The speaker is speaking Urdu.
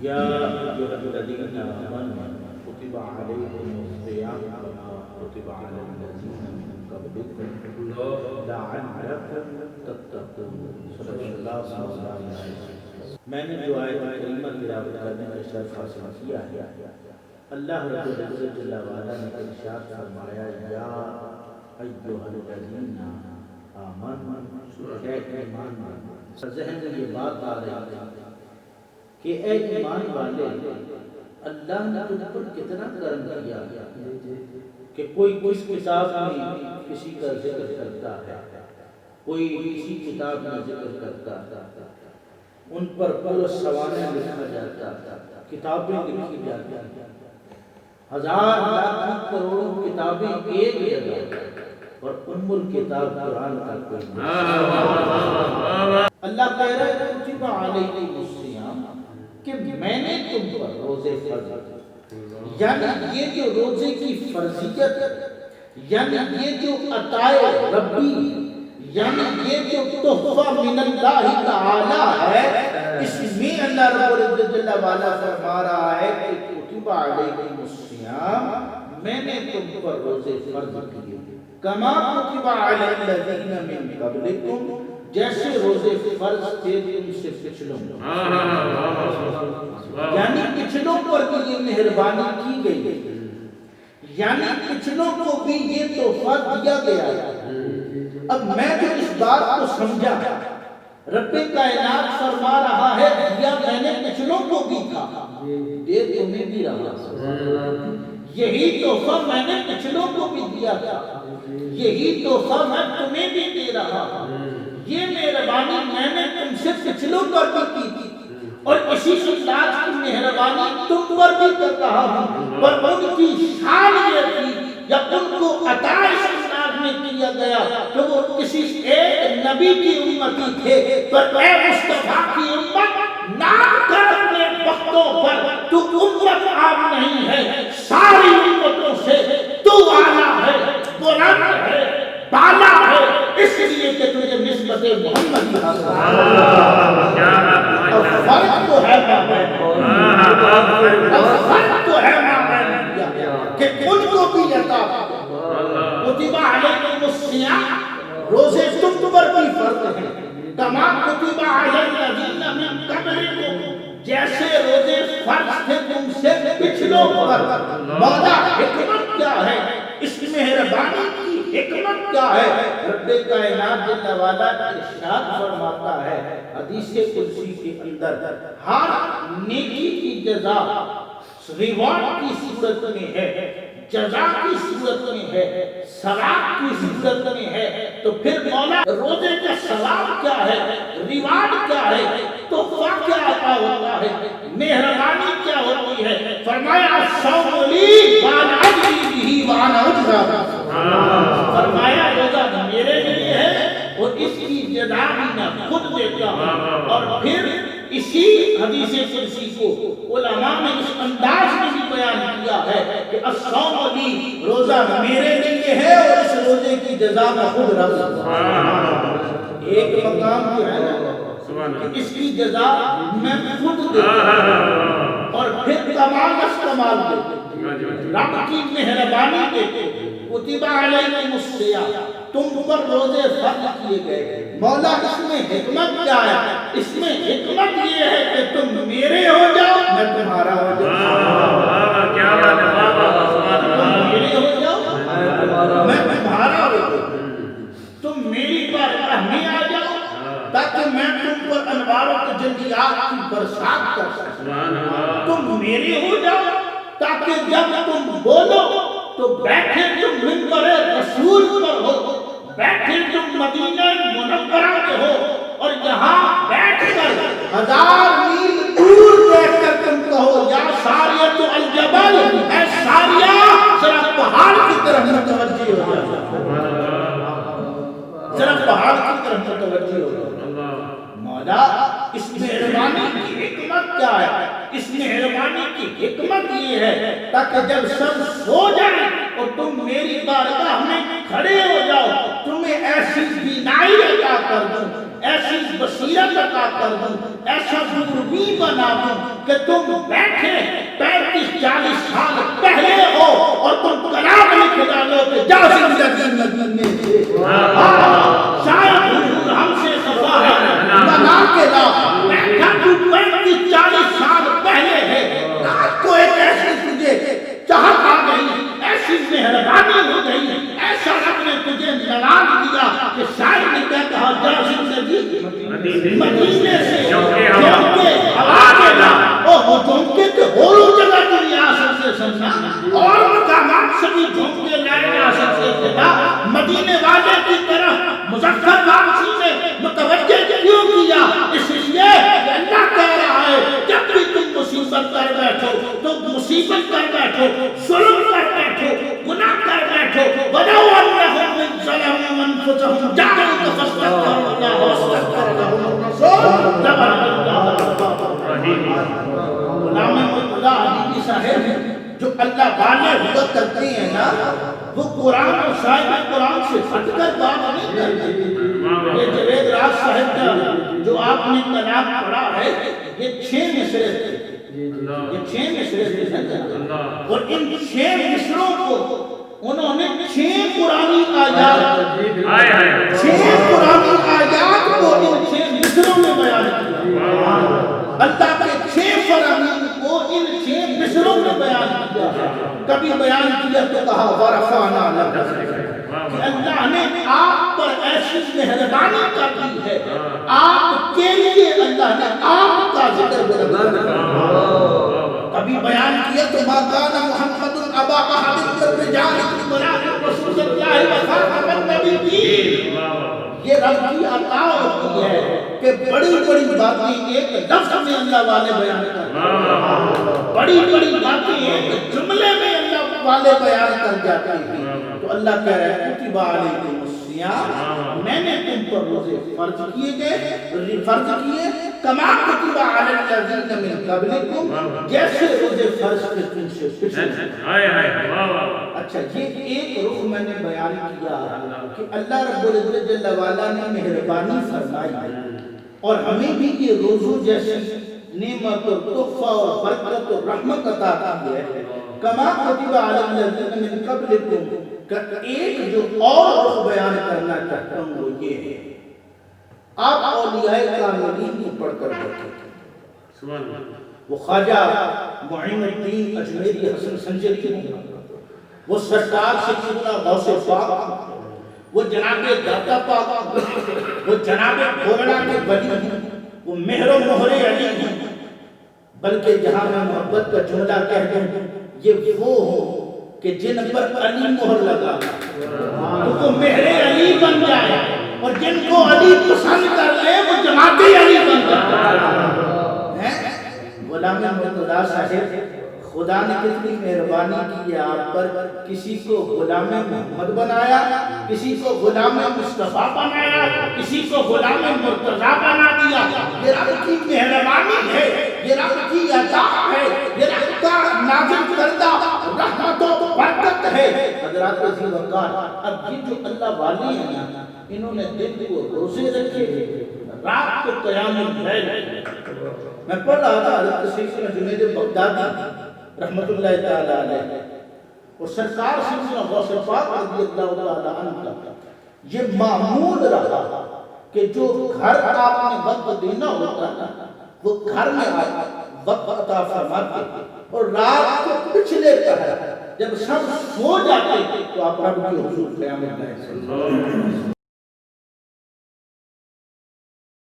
یا ایھا الذین آمنوا کتب علیکم الصیام کما کتب علی الذین من قبلکم لعلکم تتقون۔ صدق اللہ مولانا العظیم۔ میں نے جو آیت کریمہ تلاوت کرنے کا شرف حاصل کیا ہے، اللہ رب العزت جل وعلا نے ارشاد فرمایا یا ایھا الذین آمنوا، اے ایمان والو۔ ذہن میں یہ بات آ رہی ہے کہ اے ایمان والے، اللہ نے تم پر کتنا کرم کیا کہ کوئی کس کتاب میں کسی کا ذکر کرتا ہے، کوئی کسی کتاب میں ذکر کرتا ہے، ان پر پورا سوانح لکھا جاتا، کتابیں لکھی جاتی، ہزار لاکھ کروڑوں کتابیں ایک جگہ، اور ام الکتاب قرآن کا کوئی اللہ کہہ رہا ہے کتب علیکم الصیام کہ میں نے تم پر روزے فرض، یعنی یہ جو روزے کی فرضیت، یعنی یہ جو عطائے ربی، یعنی یہ جو تحفہ من اللہ تعالی ہے، اس میں اللہ رب العزت جل وعلا فرما رہا ہے کہ کتب علیکم الصیام، میں نے تم پر روزے فرض کیے کما کتب علی الذین من قبلکم، جیسے روزے فرض تھے تم سے پچھلوں، یعنی پچھلوں پر بھی یہ مہربانی کی گئی، یعنی پچھلوں کو بھی یہ تحفہ دیا گیا۔ اب میں جو اس بات کو سمجھا، رب کائنات فرما رہا ہے دیا میں نے پچھلوں کو بھی تھا، دے تمہیں بھی رہا، یہی تحفہ میں نے پچھلوں کو بھی دیا تھا، یہی تحفہ میں تمہیں بھی دے رہا ہوں، یہ مہربانی میں نے تم سے پچھلوں پر بھی کی تھی، اور اسی انداز کی مہربانی تم پر بھی کر رہا ہوں، پر ان کی شان یہ تھی یا ان کو عطا اس انداز میں کیا گیا کہ وہ کسی ایک نبی کی امتی تھے، پر اے مصطفیٰ کی امت نام کر اپنے وقتوں پر تو امت عام نہیں ہے، ساری امتوں سے تو اعلیٰ ہے، بلند ہے، بالا ہے، اس لیے کہ تجھے نسبت محمدی حاصل ہے۔ اور فرق تو ہے کہ ان کو بھی عطا کتب علیکم الصیام، روزے تم پر بھی فرض ہیں، کما کتب علی الذین من قبلکم، جیسے روزے فرض تھے تم سے پچھلوں پر۔ مولا حکمت کیا ہے اس مہربانی کی، حکمت کیا ہے؟ رب کائنات جل وعلا ارشاد فرماتا ہے حدیث قدسی کے اندر، ہر نیکی کی جزا ریوارڈ کی صورت میں ہے، جزا کی صورت میں ہے، ثواب کی صورت میں ہے، تو پھر مولا روزے کا ثواب کیا ہے، ریوارڈ کیا ہے، تحفہ کیا عطا ہوتا ہے، مہربانی کیا ہوتی ہے؟ فرمایا الصوم لی وانا اجزی بہ وانا اجزا بہ، فرمایا روزہ میرے لیے ہے اور اس کی جزا بھی میں خود دیتا ہوں۔ اور پھر اسی حدیث قدسی کو علماء نے اس انداز میں بھی بیان کیا ہے کہ الصوم لی، روزہ میرے لیے ہے اور اس روزے کی جزا میں خود رکھتا ہوں۔ ایک مقام جو ہے نا کہ اس کی جزا میں خود دیتا ہوں، اور پھر کمال از کمال دیتے رب کی مہربانی دیتے، کتب علیکم الصیام، تم پر روزے فرض کیے گئے۔ مولا اس میں حکمت کیا ہے؟ اس میں حکمت یہ ہے کہ تم میرے ہو جاؤ میں تمہارا ہو جاؤں، کیا بات ہے، تم میرے ہو جاؤ میں تمہارا ہو جاؤں، تم میری بارگاہ میں آ جاؤ تاکہ میں تم پر انوار و تجلیات کی برسات کر سکوں، تم میرے ہو جاؤ تاکہ جب تم بولو تو بیٹھے تم منبر رسول پر ہو، بیٹھے تم مدینہ منورہ کے ہو، اور یہاں بیٹھ کر 1000 میل دور بیٹھ کر تم کہو یا ساریۃ الجبل، اے ساریہ ذرا پہاڑ کی طرف متوجہ ہو جا، ذرا پہاڑ کی طرف متوجہ ہو جا۔ مولا اس مہربانی کی حکمت کیا ہے؟ اس مہربانی کی حکمت یہ ہے تاکہ جب سب سو جائیں اور تم میری بارگاہ میں کھڑے ہو جاؤ، تمہیں ایسی بینائی عطا کر دوں ایسی بصیرت عطا کر دوں، ایسا دوربین بنا دوں کہ تم بیٹھے 35-40 سال پہلے ہو اور تم کلام لکھ ڈالو کہ جا زندگی مدینے سے شاید حضور ہم سے خفا ہے بنا کے لا بیٹھا تو 35-40 سال پہلے ہے، رات کو ایک ایسی تجھے چاہت آ گئی، ایسی مہربانی ہو گئی، ایسا رب نے تجھے نواز دیا کہ شاید نے کیا کہا جا زندگی مدینے سے جھونکے ہوا کے لا، وہ جھونکے تو ہورو جگہ تو ریاست سے سمجھا اور مقامات سے بھی جھونکے لائے ریاست سے خدا مدینے والے کی طرح مظفر واپسی نے متوجہ کیوں کیا؟ اس لیے کہ اللہ کہہ رہا ہے جب بھی تم مصیبت کر بیٹھو تو مصیبت کر بیٹھو، ظلم کر بیٹھو، گناہ کر بیٹھو، وَلَوْ أَنَّهُمْ إِذْ ظَلَمُوا أَنفُسَهُمْ جَاءُوكَ فَاسْتَغْفَرُوا اللَّهَ وَاسْتَغْفَرَ لَهُمُ الرَّسُولُ غلام مرتضیٰ حبیبی صاحب جو اللہ والے ہوا کرتے ہیں نا، وہ قرآن اور صاحب قرآن سے ہٹ کر بات نہیں کرتے۔ یہ جوید راز صاحب کا جو آپ نے کلام پڑھا ہے یہ 6 مصرے تھے، یہ 6 مصرے تھے اور ان 6 مصروں کو انہوں نے 6 قرآنی آیات 6 قرآنی آیات کو ان 6 مصروں میں بیان کیا۔ اللہ کے 6 فرامین کو ان 6 مصروں میں بیان کیا۔ کبھی بیان کیا تو کہا وَرَفَعْنَا لَكَ ذِكْرَكَ کہ اللہ نے آپ پر ایسی مہربانی کر دی ہے، آپ کے لیے اللہ نے آپ کا ذکر بلند کیا۔ کبھی بیان کیا تو مَا كَانَ مُحَمَّدٌ أَبَا أَحَدٍ مِّن رِّجَالِكُمْ وَلَٰكِنَّ رَسُولَ اللَّهِ وَخَاتَمَ النَّبِيِّينَ۔ یہ رب کی عطا ہوتی ہے کہ بڑی بڑی باتیں ایک لفظ میں اللہ والے بیان کرتے ہیں، بڑی بڑی باتیں ایک جملے میں اللہ والے بیان کر جاتے ہیں۔ تو اللہ کہہ رہا ہے کتب علیکم الصیام، میں نے تم پر روزے فرض کیے کما کتب علی الذین من قبلکم، جیسے روزے فرض تھے تم سے پچھلے۔ اچھا یہ ایک رخ میں نے بیان کیا کہ اللہ رب العزت جل وعلا نے مہربانی فرمائی اور ہمیں بھی یہ روزوں جیسی نعمت اور تحفہ اور برکت اور رحمت عطا کی ہے۔ کما کتب علی الذین من قبلکم کا ایک جو اور رخ بیان کرنا چاہتا ہوں وہ یہ ہے، آپ اولیاء کاملین کو پڑھ کر دیکھیں، وہ خواجہ معین الدین اجمیری حسن سنجری، وہ سرکار سیدنا غوث پاک، وہ جناب داتا پاک، وہ جناب بھولنا کے ولی ہیں، وہ مہر و مہر علی ہیں، بلکہ جہاں میں محبت کا جملہ کہہ دوں یہ وہ ہو کہ جن پر علی مہر لگا تو وہ مہر علی بن جائے، اور جن کو علی پسند کر لے وہ جماعت علی بن جائے۔ غلام مرتضیٰ صاحب خدا نے کتنی مہربانی کی ہے آپ پر، کسی کو غلام محمد بنایا، کسی کو غلام مصطفیٰ بنایا، کسی کو غلام مرتضیٰ بنا دیا۔ یہ رب کی مہربانی ہے، یہ رب کی عطا ہے، یہ رب کا نازل کردہ رحمت و برکت ہے۔ حضرات عزیز وقار، اب یہ جو اللہ والے ہیں انہوں نے دن کو روزے رکھے، رات کو قیام اللیل۔ میں پڑھ رہا تھا حضرت سیدنا جنید بغدادی رحمت اللہ تعالیٰ علیہ اور سرکار سیدنا غوث پاک رضی اللہ تعالیٰ عنہ کا یہ معمول رہا کہ جو گھر آپ نے وقت دینا ہوتا نا وہ گھر میں آئے وقت عطا فرماتے اور رات کو پچھلے پہر جب سب سو جاتے تو آپ رب کی حضور قیام کرتے ہیں۔